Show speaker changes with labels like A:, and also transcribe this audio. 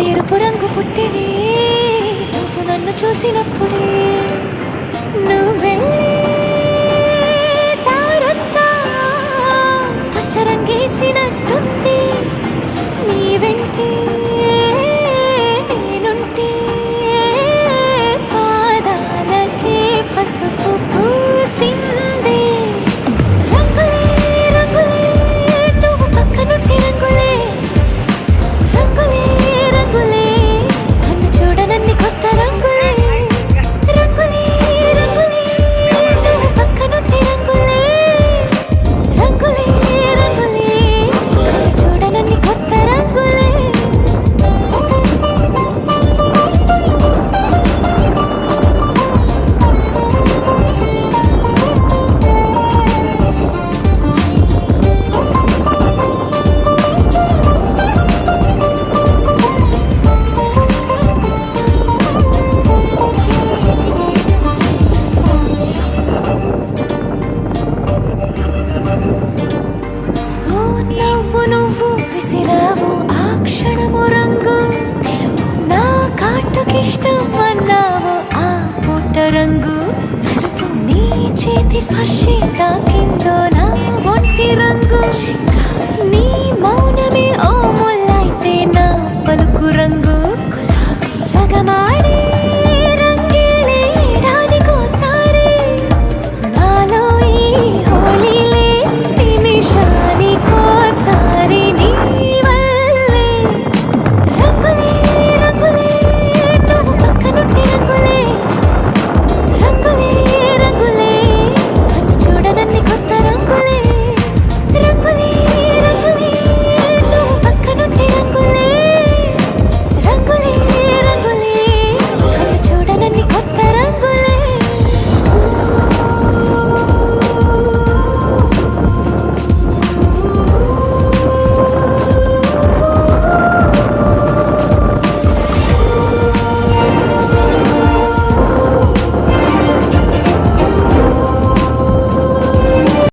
A: ఎరుపు రంగు పుట్టిని నువ్వు నన్ను చూసినప్పుడే నువ్వెళ్ళి తారంతా పచ్చరంగేసినట్టుంది నీ వెంటే నేనుంటే పాదాలకే పసుపు పూసిందే రంగులే రంగులే నువ్వు పక్కనుంటే రంగులే రంగులే రంగులే నన్ను చూడనన్ని కొత్త రంగులే రంగులే రంగులే నువ్వు పక్కనుంటే రంగులే రంగులే రంగులే నన్ను చూడనన్ని కొత్త రంగులే నువ్వు విసిరావు ఆ క్షణము రంగు తెలుపు నా కాటుకిష్టం అన్నావు ఆ పుట్ట రంగు నలుపు నీ చేతి స్పర్శే తాకిందో నా ఒంటి రంగు